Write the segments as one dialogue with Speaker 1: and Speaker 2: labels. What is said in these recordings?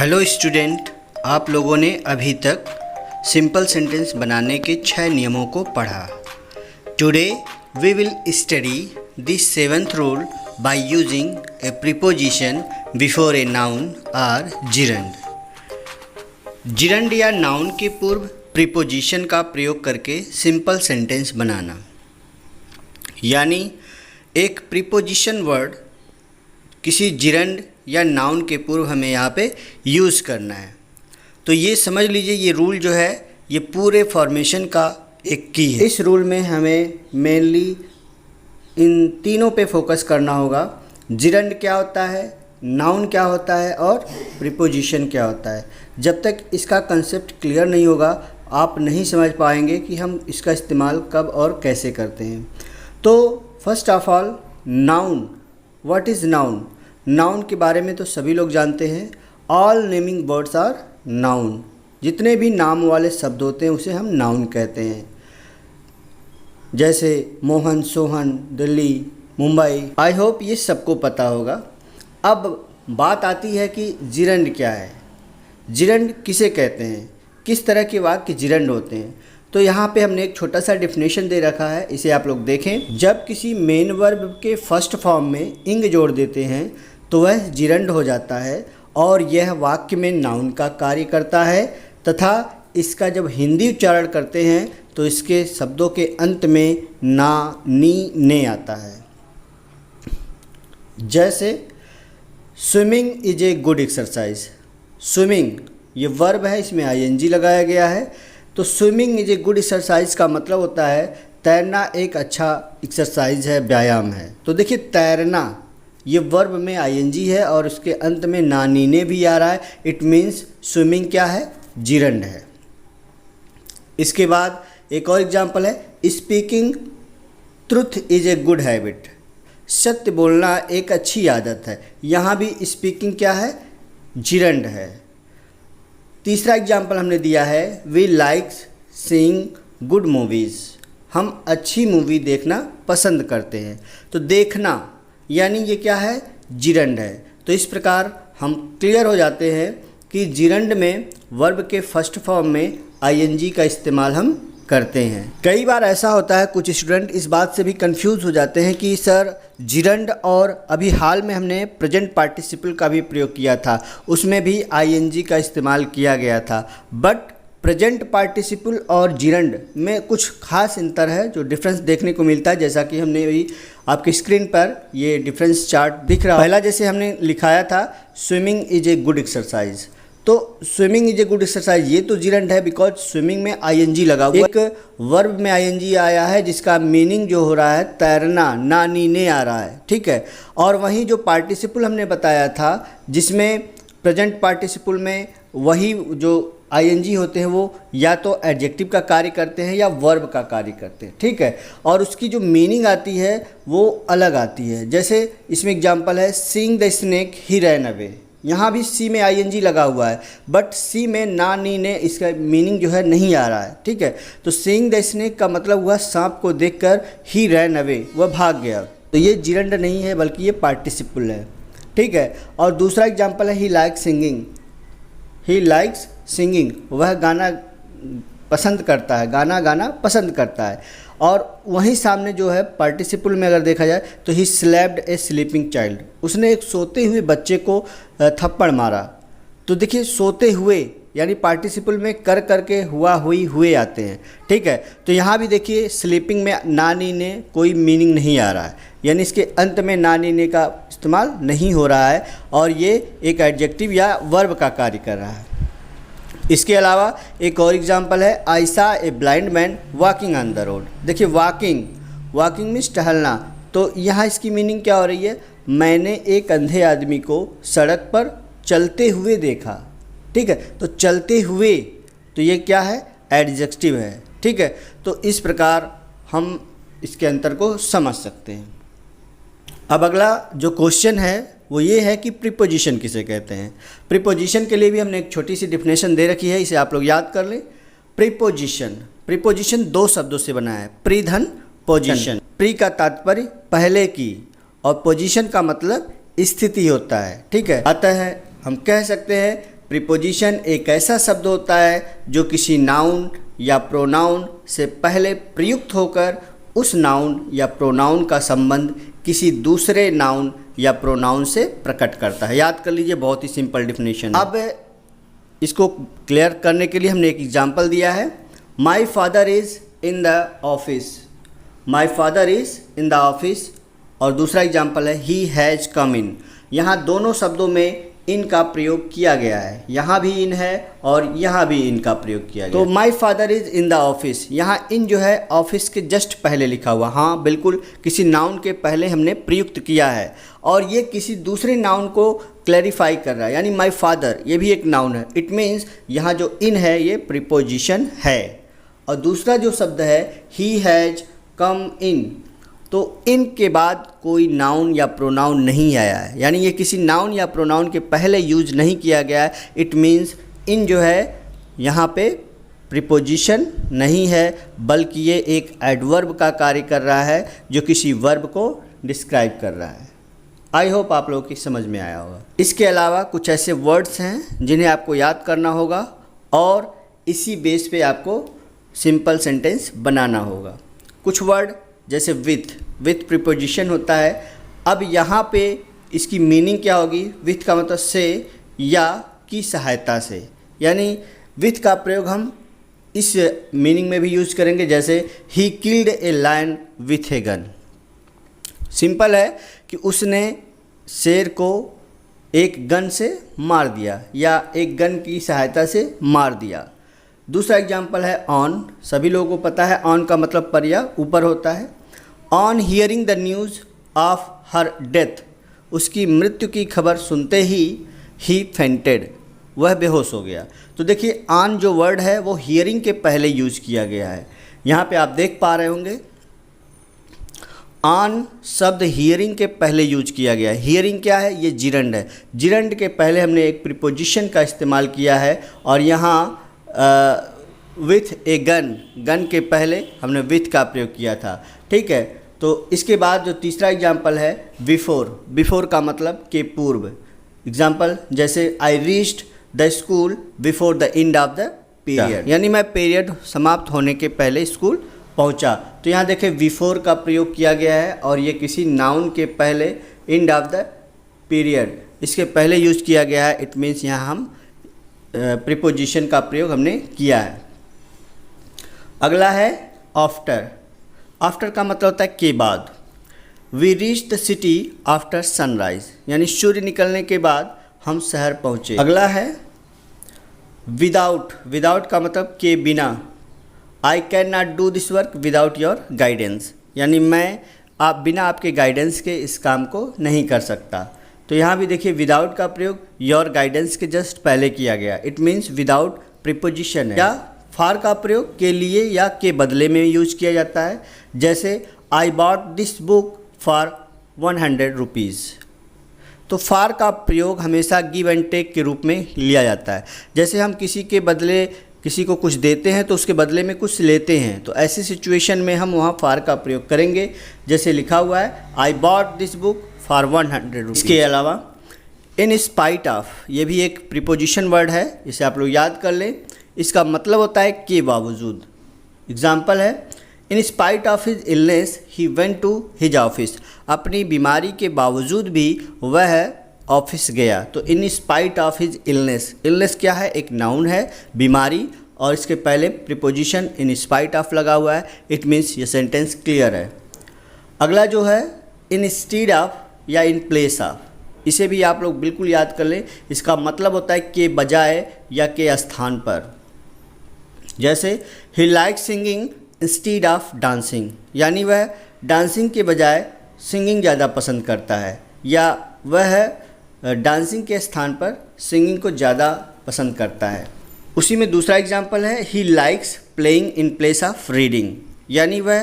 Speaker 1: Hello student, आप लोगों ने अभी तक सिंपल सेंटेंस बनाने के 6 नियमों को पढ़ा। Today we will study this 7th rule by using a preposition before a noun or gerund. Gerund या नाउन के पूर्व प्रीपोजिशन का प्रयोग करके सिंपल सेंटेंस बनाना, यानी एक प्रीपोजिशन वर्ड किसी जिरंड या नाउन के पूर्व हमें यहाँ पे यूज़ करना है। तो ये समझ लीजिए, ये रूल जो है ये पूरे फॉर्मेशन का एक की है। इस रूल में हमें मेनली इन तीनों पे फोकस करना होगा। जिरंड क्या होता है, नाउन क्या होता है और प्रीपोजिशन क्या होता है। जब तक इसका कंसेप्ट क्लियर नहीं होगा आप नहीं समझ पाएंगे कि हम इसका इस्तेमाल कब और कैसे करते हैं। तो first of all, noun. What is noun? Noun के बारे में तो सभी लोग जानते हैं। All naming words are noun. जितने भी नाम वाले शब्द होते हैं उसे हम नाउन कहते हैं। जैसे मोहन, सोहन, दिल्ली, मुंबई। आई होप ये सबको पता होगा। अब बात आती है कि जिरंड क्या है। जिरंड किसे कहते हैं, किस तरह के वाक्य जिरंड होते हैं। तो यहाँ पे हमने एक छोटा सा डेफिनेशन दे रखा है, इसे आप लोग देखें। जब किसी मेन वर्ब के फर्स्ट फॉर्म में इंग जोड़ देते हैं तो वह जिरंड हो जाता है और यह वाक्य में नाउन का कार्य करता है, तथा इसका जब हिंदी उच्चारण करते हैं तो इसके शब्दों के अंत में ना, नी, ने आता है। जैसे swimming is a good exercise. Swimming ये वर्ब है, इसमें आईएनजी लगाया गया है। तो swimming is a good exercise का मतलब होता है तैरना एक अच्छा एक्सरसाइज है, व्यायाम है। तो देखिए, तैरना ये वर्ब में आईएनजी है और उसके अंत में ना, नी, ने भी आ रहा है। इट मीन्स स्विमिंग क्या है, जिरंड है। इसके बाद एक और एग्जाम्पल है, speaking truth is a good habit. सत्य बोलना एक अच्छी आदत है। यहाँ भी स्पीकिंग क्या है, जिरंड है। तीसरा एग्जाम्पल हमने दिया है, we like seeing good movies. हम अच्छी मूवी देखना पसंद करते हैं। तो देखना यानी ये क्या है, जिरंड है। तो इस प्रकार हम क्लियर हो जाते हैं कि जिरंड में वर्ब के फर्स्ट फॉर्म में आईएनजी का इस्तेमाल हम करते हैं। कई बार ऐसा होता है, कुछ स्टूडेंट इस बात से भी कंफ्यूज हो जाते हैं कि सर जिरंड और अभी हाल में हमने प्रेजेंट पार्टिसिपल का भी प्रयोग किया था, उसमें भी आईएनजी का इस्तेमाल किया गया था। बट प्रेजेंट पार्टिसिपल और जिरंड में कुछ खास अंतर है जो डिफरेंस देखने को मिलता है, जैसा कि हमने अभी आपकी स्क्रीन पर ये डिफरेंस चार्ट दिख रहा है। पहला जैसे हमने लिखाया था swimming is a good exercise, तो swimming is a good exercise ये तो जिरंड है, बिकॉज स्विमिंग में आईएनजी लगा हुआ। एक वर्ब में आईएनजी आया है जिसका मीनिंग जो हो रहा है तैरना, ना, नी, ने आ रहा है, ठीक है। और वहीं जो पार्टिसिपल हमने बताया था जिसमें प्रेजेंट पार्टिसिपल में वही जो आईएनजी होते हैं वो या तो एडजेक्टिव का कार्य करते हैं या वर्ब का कार्य करते हैं, ठीक है। और उसकी जो मीनिंग आती है वो अलग आती है। जैसे इसमें एग्जांपल है, seeing the snake he ran away. यहाँ भी सी में आईएनजी लगा हुआ है, बट सी में ना, नी, ने इसका मीनिंग जो है नहीं आ रहा है, ठीक है। तो सीइंग द स्नेक का मतलब हुआ सांप को देखकर ही रैन अवे, वह भाग गया। तो ये जिरंड नहीं है बल्कि ये पार्टिसिपल है, ठीक है। और दूसरा एग्जांपल है, he likes singing. He likes singing, वह गाना पसंद करता है, गाना गाना पसंद करता है। और वहीं सामने जो है पार्टिसिपल में अगर देखा जाए तो ही स्लैप्ड ए स्लीपिंग चाइल्ड। उसने एक सोते हुए बच्चे को थप्पड़ मारा। तो देखिए, सोते हुए यानी पार्टिसिपल में कर करके हुआ, हुई, हुए आते हैं, ठीक है। तो यहाँ भी देखिए स्लीपिंग में ना, नी, ने कोई मीनिंग नहीं आ रहा है, यानी इसके अंत में ना, नी, ने का इस्तेमाल नहीं हो रहा है और ये एक एडजेक्टिव या वर्ब का कार्य कर रहा है। इसके अलावा एक और एग्जांपल है, आई सा a blind man walking on the road. देखिए, वॉकिंग मीन्स टहलना। तो यहाँ इसकी मीनिंग क्या हो रही है, मैंने एक अंधे आदमी को सड़क पर चलते हुए देखा, ठीक है। तो चलते हुए, तो ये क्या है, एडजेक्टिव है, ठीक है। तो इस प्रकार हम इसके अंतर को समझ सकते हैं। अब अगला जो क्वेश्चन है वो ये है कि प्रीपोजिशन किसे कहते हैं। प्रीपोजिशन के लिए भी हमने एक छोटी सी डिफिनेशन दे रखी है, इसे आप लोग याद कर लें। प्रीपोजिशन 2 शब्दों से बना है, प्री धन पोजिशन। प्री का तात्पर्य पहले की और पोजिशन का मतलब स्थिति होता है, ठीक है। अतः हम कह सकते हैं प्रीपोजिशन एक ऐसा शब्द होता है जो किसी नाउन या प्रोनाउन से पहले प्रयुक्त होकर उस नाउन या प्रोनाउन का संबंध किसी दूसरे नाउन या प्रोनाउन से प्रकट करता है। याद कर लीजिए, बहुत ही सिंपल डिफिनेशन है। अब इसको क्लियर करने के लिए हमने एक एग्जाम्पल दिया है, my father is in the office. My father is in the office. और दूसरा एग्जाम्पल है ही हैज़ कम इन। यहाँ दोनों शब्दों में इन का प्रयोग किया गया है, यहाँ भी इन है और यहाँ भी इन का प्रयोग किया गया। तो my father is in the office, यहाँ इन जो है ऑफिस के जस्ट पहले लिखा हुआ, हाँ बिल्कुल किसी नाउन के पहले हमने प्रयुक्त किया है और ये किसी दूसरे नाउन को क्लैरिफाई कर रहा है। यानी माई फादर ये भी एक नाउन है, इट मीन्स यहाँ जो इन है ये प्रीपोजिशन है। और दूसरा जो शब्द है ही हैज़ कम इन, तो इन के बाद कोई नाउन या प्रोनाउन नहीं आया है, यानी ये किसी नाउन या प्रोनाउन के पहले यूज नहीं किया गया है। इट मीन्स इन जो है यहाँ पे प्रीपोजिशन नहीं है, बल्कि ये एक एडवर्ब का कार्य कर रहा है जो किसी वर्ब को डिस्क्राइब कर रहा है। आई होप आप लोगों की समझ में आया होगा। इसके अलावा कुछ ऐसे वर्ड्स हैं जिन्हें आपको याद करना होगा और इसी बेस पे आपको सिंपल सेंटेंस बनाना होगा। कुछ वर्ड जैसे विथ प्रीपोजिशन होता है। अब यहाँ पे इसकी मीनिंग क्या होगी? विथ का मतलब से या की सहायता से, यानी विथ का प्रयोग हम इस मीनिंग में भी यूज करेंगे, जैसे he killed a lion with a gun. Simple है कि उसने शेर को एक गन से मार दिया या एक गन की सहायता से मार दिया। दूसरा एग्जाम्पल है ऑन। सभी लोगों को पता है ऑन का मतलब पर या ऊपर होता है। On hearing the news of her death, उसकी मृत्यु की खबर सुनते ही फेंटेड, वह बेहोश हो गया। तो देखिए ऑन जो वर्ड है वो हियरिंग के पहले यूज किया गया है। यहाँ पे आप देख पा रहे होंगे ऑन शब्द हियरिंग के पहले यूज किया गया है। हियरिंग क्या है? ये जिरंड है। जिरंड के पहले हमने एक प्रीपोजिशन का इस्तेमाल किया है और यहाँ विथ ए गन के पहले हमने विथ का प्रयोग किया था। ठीक है, तो इसके बाद जो तीसरा एग्जाम्पल है बिफोर का मतलब के पूर्व। एग्जाम्पल जैसे I reached the school before the end of the period, यानी मैं पीरियड समाप्त होने के पहले स्कूल पहुंचा। तो यहाँ देखें बिफोर का प्रयोग किया गया है और ये किसी नाउन के पहले एंड ऑफ द पीरियड इसके पहले यूज किया गया है। इट मीन्स यहाँ हम प्रीपोजिशन का प्रयोग हमने किया है। अगला है आफ्टर। आफ्टर का मतलब होता है के बाद। We reach the city after sunrise, यानी सूर्य निकलने के बाद हम शहर पहुँचे। अगला है विदाउट का मतलब के बिना। I can not do this work without your guidance, यानी मैं बिना आपके गाइडेंस के इस काम को नहीं कर सकता। तो यहाँ भी देखिए विदाउट का प्रयोग योर गाइडेंस के जस्ट पहले किया गया। इट मीन्स विदाउट प्रीपोजिशन है। या फॉर का प्रयोग के लिए या के बदले में यूज किया जाता है, जैसे I bought this book for 100 rupees. तो फॉर का प्रयोग हमेशा गिव एंड टेक के रूप में लिया जाता है। जैसे हम किसी के बदले किसी को कुछ देते हैं तो उसके बदले में कुछ लेते हैं, तो ऐसी सिचुएशन में हम वहाँ फॉर का प्रयोग करेंगे। जैसे लिखा हुआ है I bought this book for 100 rupees. इसके अलावा इन स्पाइट ऑफ, ये भी एक प्रीपोजिशन वर्ड है, इसे आप लोग याद कर लें। इसका मतलब होता है के बावजूद। एग्जाम्पल है in spite of his illness he went to his office, अपनी बीमारी के बावजूद भी वह ऑफिस गया। तो in spite of his illness, illness क्या है? एक नाउन है, बीमारी, और इसके पहले प्रीपोजिशन इन स्पाइट ऑफ लगा हुआ है। इट मीन्स ये सेंटेंस क्लियर है। अगला जो है इन स्टीड ऑफ या इन प्लेस ऑफ, इसे भी आप लोग बिल्कुल याद कर लें। इसका मतलब होता है के बजाय या के स्थान पर। जैसे ही like singing instead of dancing, यानी वह डांसिंग के बजाय सिंगिंग ज़्यादा पसंद करता है, या वह डांसिंग के स्थान पर सिंगिंग को ज़्यादा पसंद करता है। उसी में दूसरा एग्जाम्पल है he likes playing in place of reading, यानी वह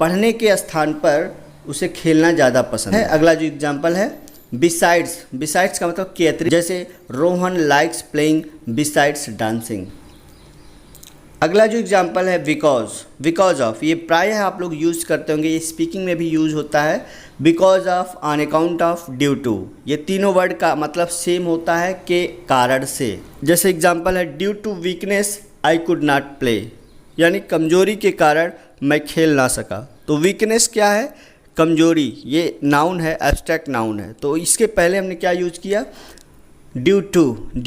Speaker 1: पढ़ने के स्थान पर उसे खेलना ज़्यादा पसंद है। अगला जो एग्जाम्पल है बिसाइड्स का मतलब के अतिरिक्त, जैसे Rohan likes playing besides dancing. अगला जो एग्जाम्पल है बिकॉज ऑफ, ये प्रायः आप लोग यूज़ करते होंगे, ये स्पीकिंग में भी यूज़ होता है। Because of, on account of, due to, ये तीनों वर्ड का मतलब सेम होता है के कारण से। जैसे एग्जाम्पल है due to weakness I could not play, यानी कमजोरी के कारण मैं खेल ना सका। तो वीकनेस क्या है? कमजोरी। ये नाउन है, एब्स्ट्रैक्ट नाउन है, तो इसके पहले हमने क्या यूज़ किया? ड्यू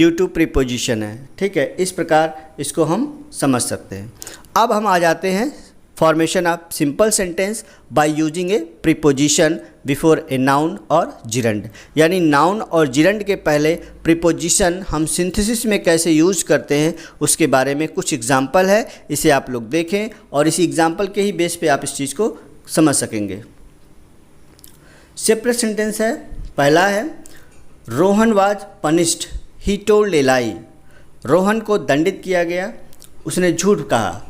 Speaker 1: टू प्रीपोजिशन है, ठीक है। इस प्रकार इसको हम समझ सकते हैं। अब हम आ जाते हैं formation of simple sentence by using a preposition before a noun और जिरंड, यानी नाउन और जिरंड के पहले प्रीपोजिशन हम सिंथेसिस में कैसे यूज़ करते हैं उसके बारे में कुछ एग्जाम्पल है, इसे आप लोग देखें और इसी एग्जाम्पल के ही बेस पे आप इस चीज़ को समझ सकेंगे। सेपरेट सेंटेंस है, पहला है Rohan was punished he told a lie, Rohan को दंडित किया गया, उसने झूठ कहा।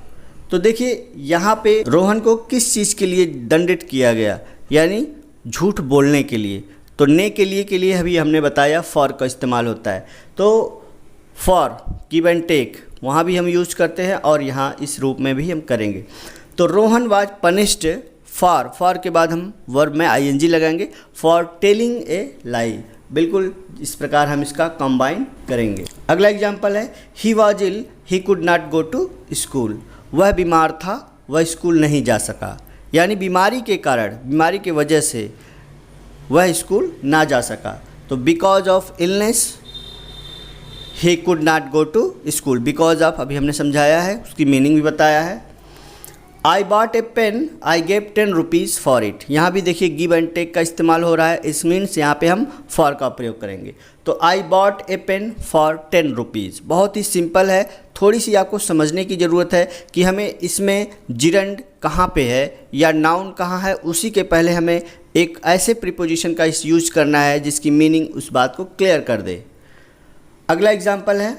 Speaker 1: तो देखिए यहाँ पे रोहन को किस चीज़ के लिए दंडित किया गया, यानी झूठ बोलने के लिए। तो ने के लिए अभी हमने बताया फॉर का इस्तेमाल होता है। तो फॉर, गिव एंड टेक, वहाँ भी हम यूज़ करते हैं और यहाँ इस रूप में भी हम करेंगे। तो रोहन वाज पनिश्ड फॉर के बाद हम वर्ब में आईएनजी लगाएंगे, फॉर टेलिंग ए लाई। बिल्कुल इस प्रकार हम इसका कंबाइन करेंगे। अगला एग्जाम्पल है he was ill he could not go to school, वह बीमार था वह स्कूल नहीं जा सका, यानी बीमारी के कारण, बीमारी की वजह से वह स्कूल ना जा सका। तो because of illness he could not go to school. Because of अभी हमने समझाया है, उसकी मीनिंग भी बताया है। I bought a pen I gave 10 rupees for it, यहाँ भी देखिए गिव एंड टेक का इस्तेमाल हो रहा है, इस मीन्स यहाँ पे हम फॉर का प्रयोग करेंगे। तो I bought a pen for 10 rupees, बहुत ही सिंपल है। थोड़ी सी आपको समझने की ज़रूरत है कि हमें इसमें जिरंड कहाँ पे है या नाउन कहाँ है, उसी के पहले हमें एक ऐसे प्रीपोजिशन का इस यूज करना है जिसकी मीनिंग उस बात को क्लियर कर दे। अगला एग्जाम्पल है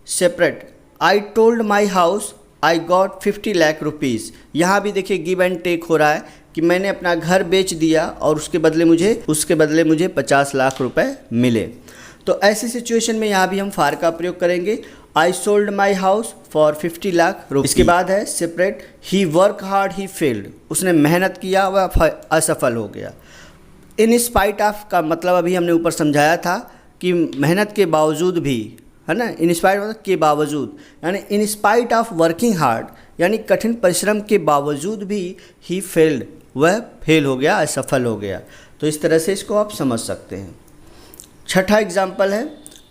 Speaker 1: separate, I told my house I got 50 lakh rupees. यहाँ भी देखिए गिव एंड टेक हो रहा है कि मैंने अपना घर बेच दिया और उसके बदले मुझे 50 लाख रुपए मिले। तो ऐसी सिचुएशन में यहाँ भी हम फार का प्रयोग करेंगे। I sold my house for 50 lakh rupees. इसके बाद है separate, he work hard he failed, उसने मेहनत किया वह असफल हो गया। इन स्पाइट ऑफ का मतलब अभी हमने ऊपर समझाया था कि मेहनत के बावजूद भी, है ना, इन स्पाइट मतलब के बावजूद, यानी इन स्पाइट ऑफ वर्किंग हार्ड, यानी कठिन परिश्रम के बावजूद भी ही फेल्ड, वह फेल हो गया, असफल हो गया। तो इस तरह से इसको आप समझ सकते हैं। छठा एग्जाम्पल है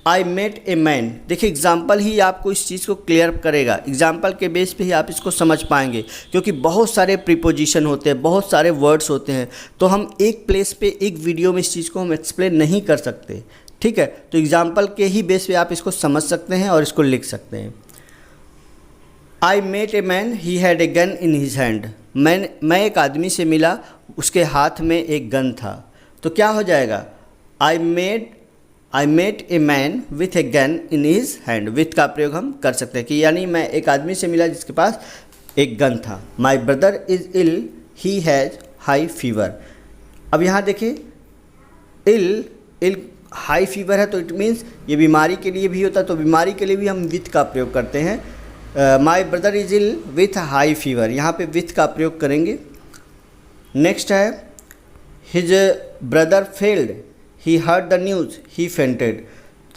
Speaker 1: आई मेट ए मैन। देखिए एग्जाम्पल ही आपको इस चीज़ को क्लियर करेगा, एग्जाम्पल के बेस पे ही आप इसको समझ पाएंगे, क्योंकि बहुत सारे प्रीपोजिशन होते हैं, बहुत सारे वर्ड्स होते हैं, तो हम एक प्लेस पे एक वीडियो में इस चीज़ को हम एक्सप्लेन नहीं कर सकते, ठीक है। तो एग्जाम्पल के ही बेस पे आप इसको समझ सकते हैं और इसको लिख सकते हैं। I met a man he had a gun in his hand, मैं एक आदमी से मिला, उसके हाथ में एक गन था। तो क्या हो जाएगा, I met a man with a gun in his hand. With का प्रयोग हम कर सकते हैं कि यानी मैं एक आदमी से मिला जिसके पास एक गन था। My brother is ill he has high fever. अब यहाँ देखिए इल हाई फीवर है, तो इट मीन्स ये बीमारी के लिए भी होता है, तो बीमारी के लिए भी हम विथ का प्रयोग करते हैं। My brother is ill with high fever, यहाँ पे विथ का प्रयोग करेंगे। नेक्स्ट है his brother failed he heard the news he fainted.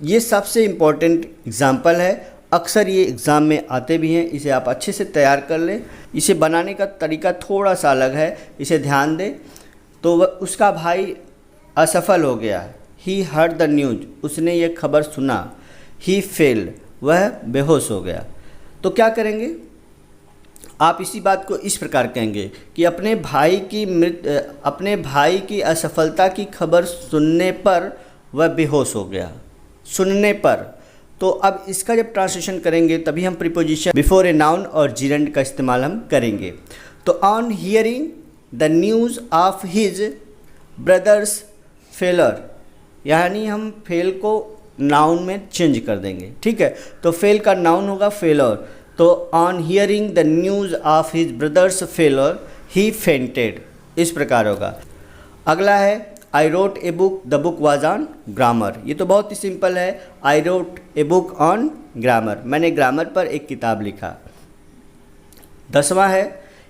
Speaker 1: ये सबसे इम्पॉर्टेंट एग्जाम्पल है, अक्सर ये एग्ज़ाम में आते भी हैं, इसे आप अच्छे से तैयार कर लें। इसे बनाने का तरीका थोड़ा सा अलग है, इसे ध्यान दें। तो उसका भाई असफल हो गया, ही हर्ड द न्यूज़, उसने ये खबर सुना। ही फेल्ड, वह बेहोश हो गया। तो क्या करेंगे आप, इसी बात को इस प्रकार कहेंगे कि अपने भाई की असफलता की खबर सुनने पर वह बेहोश हो गया, सुनने पर। तो अब इसका जब ट्रांसलेशन करेंगे तभी हम प्रीपोजिशन बिफोर ए नाउन और जिरंड का इस्तेमाल हम करेंगे। तो on hearing the news of his brothers failure, यानी हम फेल को नाउन में चेंज कर देंगे, ठीक है। तो फेल का नाउन होगा फेलर। तो on hearing the news of his brothers failure he fainted, इस प्रकार होगा। अगला है I wrote a book the book was on grammar. ये तो बहुत ही सिंपल है, I wrote a book on grammar, मैंने ग्रामर पर एक किताब लिखा। 10वां है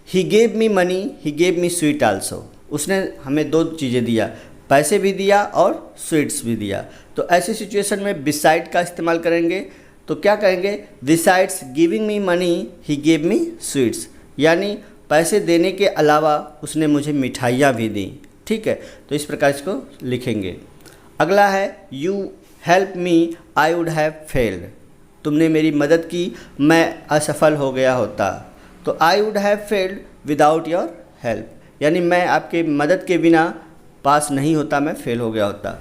Speaker 1: he gave me money he gave me sweet also, उसने हमें 2 चीज़ें दिया, पैसे भी दिया और स्वीट्स भी दिया। तो ऐसी सिचुएशन में बिसाइड का इस्तेमाल करेंगे, तो क्या कहेंगे, besides giving me money he gave me sweets, यानी पैसे देने के अलावा उसने मुझे मिठाइयाँ भी दी। ठीक है, तो इस प्रकार इसको लिखेंगे। अगला है you help me I would have failed, तुमने मेरी मदद की मैं असफल हो गया होता। तो I would have failed without your help, यानी मैं आपके मदद के बिना पास नहीं होता, मैं फेल हो गया होता।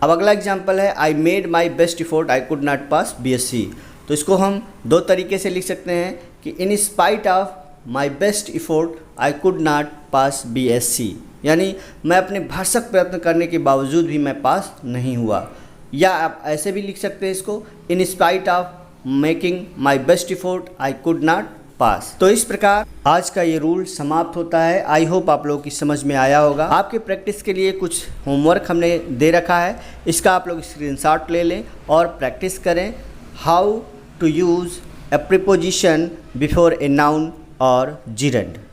Speaker 1: अब अगला एग्जाम्पल है I made my best effort I could not pass BSc, तो इसको हम 2 तरीके से लिख सकते हैं कि इन spite of my best effort I could not pass BSc, यानी मैं अपने भरसक प्रयत्न करने के बावजूद भी मैं पास नहीं हुआ। या आप ऐसे भी लिख सकते हैं इसको, इन spite of making my best effort I could not pass. तो इस प्रकार आज का ये रूल समाप्त होता है। आई होप आप लोगों की समझ में आया होगा। आपके प्रैक्टिस के लिए कुछ होमवर्क हमने दे रखा है, इसका आप लोग स्क्रीनशॉट ले लें और प्रैक्टिस करें। How to use a preposition before a noun और जिरंड।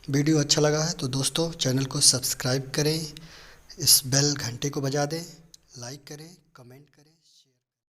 Speaker 2: वीडियो अच्छा लगा है तो दोस्तों चैनल को सब्सक्राइब करें, इस बेल घंटे को बजा दें, लाइक करें, कमेंट करें।